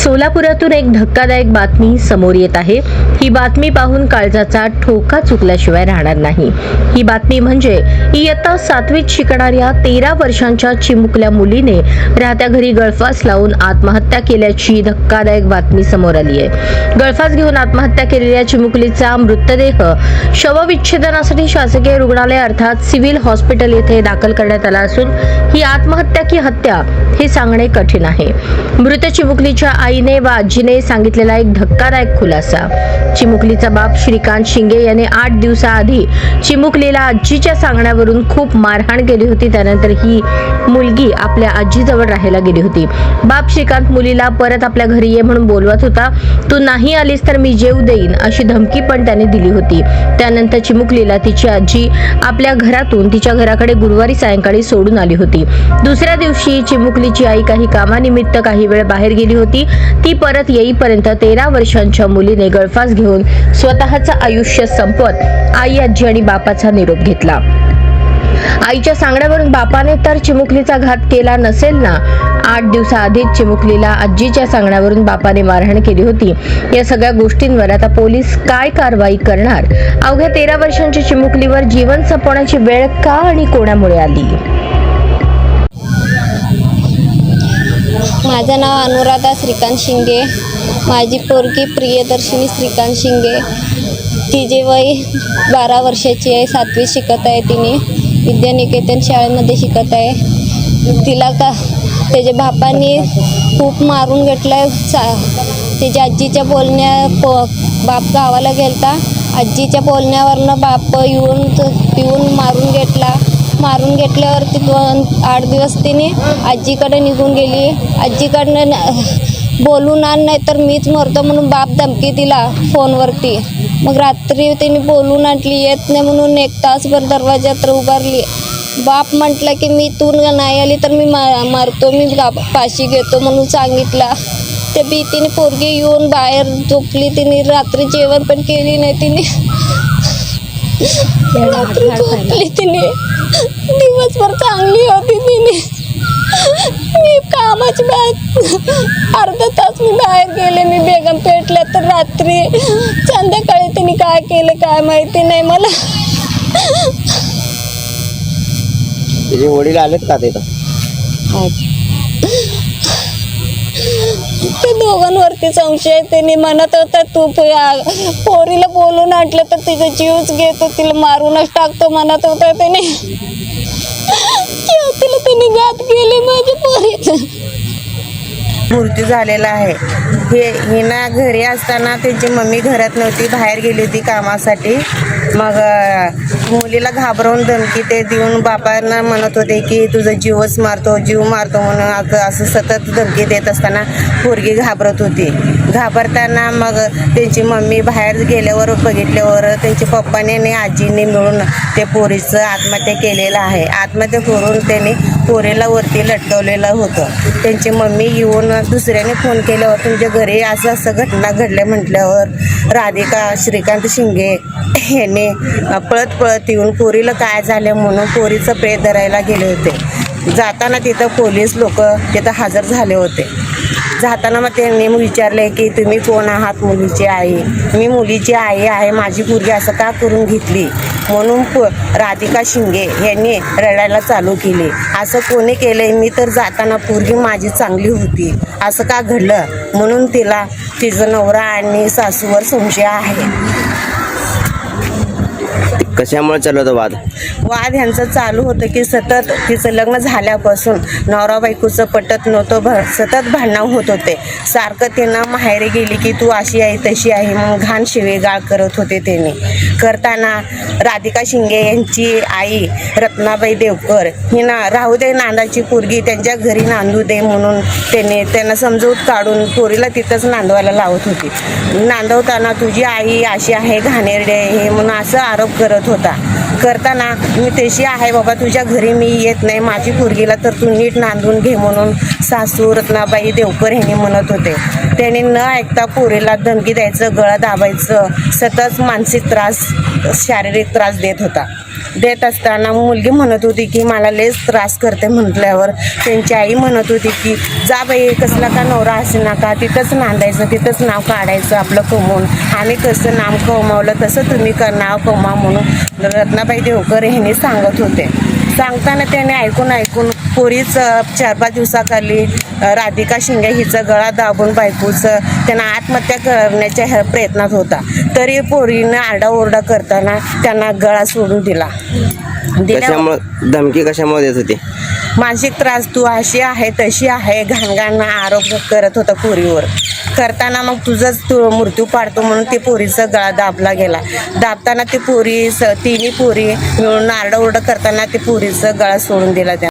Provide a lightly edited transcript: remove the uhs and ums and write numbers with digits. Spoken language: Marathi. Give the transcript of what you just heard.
सोलापुरातून एक धक्कादायक बातमी समोर येत आहे। ही बातमी पाहून काळजाचा ठोका चुकल्याशिवाय राहणार नाही। ही बातमी म्हणजे इयत्ता 7वीत शिकणाऱ्या 13 वर्षांच्या चिमुकल्या मुलीने राहत्या घरी गळफास लावून आत्महत्या केल्याची धक्कादायक बातमी समोर आली आहे। गळफास घेऊन आत्महत्या केलेल्या चिमुकलीचा मृतदेह शवविच्छेदनासाठी शासकीय रुग्णालय अर्थात सिव्हिल हॉस्पिटल येथे दाखल करण्यात आला असून ही आत्महत्या की हत्या हे सांगणे कठीण आहे। मृत चिमुकलीच्या आईने व आजीने सांगितलेला एक धक्कादायक खुलासा। चिमुकलीचा बाप श्रीकांत शिंगे याने 8 दिवसाआधी चिमुकलीला आजीच्या सांगण्यावरून खूप मारहाण केली होती। त्यानंतर ही मुलगी आपल्या आजीजवळ राहायला गेली होती। बाप श्रीकांत मुलीला परत आपल्या घरी ये म्हणून बोलवत होता। तू नाही आलीस तर मी जेव देईन अशी धमकी पण त्याने दिली होती। त्यानंतर चिमुकलीला तिची आजी आपल्या घरातून तिच्या घराकडे गुरुवारी सायंकाळी सोडून आली होती। दुसऱ्या दिवशी चिमुकलीची आई काही कामानिमित्त काही वेळ बाहेर गेली होती। ती परत येईपर्यंत 13 वर्षांच्या मुलीने गळफास घेऊन स्वतःचं आयुष्य संपवत आई, आजी आणि बापाचा निरोप घेतला। आईच्या सांगण्यावरून बापाने तर चिमुकलीचा घात केला नसेल ना। 8 दिवसाआधीच चिमुकलीला आजीच्या सांगण्यावरून बापाने मारहाण केली होती। या सगळ्या गोष्टींवर आता पोलीस काय कारवाई करणार? अवघ्या 13 वर्षांच्या चिमुकलीवर जीवन संपवण्याची वेळ का आणि कोणामुळे आली? माझं नाव अनुराधा श्रीकांत शिंगे। माझी पोरगी प्रियदर्शिनी श्रीकांत शिंगे। तिचे वय 12 वर्षाची आहे। 7वीत शिकत आहे। तिने विद्यानिकेतन शाळेमध्ये शिकत आहे। तिला त्याच्या बापाने खूप मारून घेतलं। त्याच्या आजीच्या बाप गावाला गेलता। आजीच्या बोलण्यावरनं बाप येऊन मारून घेतला। मारून घेतल्यावरती 8 दिवस तिने आजीकडे निघून गेली। आजीकडनं बोलून आण नाही तर मीच मरतो म्हणून बाप धमकी दिला फोनवरती। मग रात्री तिने बोलून आणली। येत नाही म्हणून 1 तासभर दरवाजात उभारली। बाप म्हटलं की मी तू नाही आली तर मी मरतो, मी फाशी घेतो म्हणून सांगितला। त्या भीतीने पोरगी येऊन बाहेर झोपली। तिने रात्री जेवण पण केली नाही। तिने रात्री झोपली। तिने दिवसभर चांगली होती। तिने मी कामाची अर्धा तास मी बाहेर गेले। मी बेगम पेटल्या तर रात्री संध्याकाळी तिने काय केलं काय माहिती नाही मला। तिचे वडील आलेत का तिथं? ते दोघांवरती संशय। त्यांनी म्हणत होता तू पोरीला बोलून आणलं तर तिचा जीवच घेतो, तिला मारूनच टाकतो म्हणत होता। त्याने तिला त्यांनी घात केले माझ्या पोरीचं। मृत्यू झालेला आहे। हे ना घरी असताना त्यांची मम्मी घरात नव्हती, बाहेर गेली होती कामासाठी। मग मुलीला घाबरवून धमकी ते देऊन बापांना म्हणत होते की तुझा जीवच मारतो, जीव मारतो म्हणून असं सतत धमकी देत असताना पोरगी घाबरत होती। घाबरताना मग त्यांची मम्मी बाहेर गेल्यावर बघितल्यावर त्यांच्या पप्पाने आणि आजीने मिळून ते पोरीचं आत्महत्या केलेलं आहे। आत्महत्या करून त्यांनी पोरीला वरती लटकवलेलं होतं। त्यांची मम्मी येऊन दुसऱ्याने फोन केल्यावर तुमच्या घरी असं घटना घडल्या म्हटल्यावर राधिका श्रीकांत शिंगे यांनी पळत येऊन पोरीला काय झालं म्हणून पोरीचं प्रेत धरायला गेले होते। जाताना तिथं पोलीस लोक तिथं हजर झाले होते। जाताना मग त्यांनी विचारले की तुम्ही कोण आहात? मुलीची आई। मी मुलीची आई आहे, माझी पोरगी असं का करून घेतली म्हणून राधिका शिंगे यांनी रडायला चालू केली। असं कोणी केलंय? मी तर जाताना पोरगी माझी चांगली होती, असं का घडलं म्हणून तिला तिचा नवरा आणि सासूवर संशय आहे। कशामुळे चालू होतं वाद ह्यांचं चालू होतं की सतत तिचं लग्न झाल्यापासून नवरा बायकोचं पटत नव्हतं, सतत भांडणं होत होते। सारखं त्यांना माहेरी गेली की तू अशी आहे तशी आहे मग घाण शिवेगाळ करत होते। त्यांनी करताना राधिका शिंगे यांची आई रत्नाबाई देवकर हिना राहू दे नांदाची पोरगी, त्यांच्या घरी नांदू दे म्हणून त्यांना समजूत काढून पोरीला तिथंच नांदवायला लावत होती। नांदवताना तुझी आई अशी आहे घाणेरडे हे म्हणून असं आरोप करत होता। करताना मी तशी आहे बाबा, तुझ्या घरी मी येत नाही, माझी पोरगीला तर तू नीट नांदून घे म्हणून सासू रत्नाबाई देवकर यांनी म्हणत होते। त्यांनी न ऐकता पोरीला धमकी द्यायचं, गळा दाबायचं, सतत मानसिक त्रास, शारीरिक त्रास देत होता। देत असताना मुलगी म्हणत होती की मला लयच त्रास करते म्हटल्यावर त्यांची आई म्हणत होती की जा बाई कसला का नवरा असे नका तिथंच नांदायचं तिथंच नाव काढायचं आपलं कमवून आम्ही कसं नाव कमवलं तसं तुम्ही नाव कमवा म्हणून रत्नाबाई देवकर ह्यांनी सांगत होते. सांगताना त्याने ऐकून पोरीच 4-5 दिवसाखाली राधिका शिंगे हिचं गळा दाबून बायकोचं त्यांना आत्महत्या करण्याच्या प्रयत्नात होता. तरी पोरीनं आरडाओरडा करताना त्यांना गळा सोडून दिला. कशामुळे धमकी कशामुळे देत होती? मानसिक त्रास तू अशी आहे तशी आहे घाणघाण आरोप करत होता पोरीवर. करताना मग तुझंच तू मृत्यू पाडतो म्हणून ते पोरीचा गळा दाबला गेला. दाबताना ते तिन्ही पोरी मिळून आरडाओरडा करताना ते पोरीचा गळा सोडून दिला.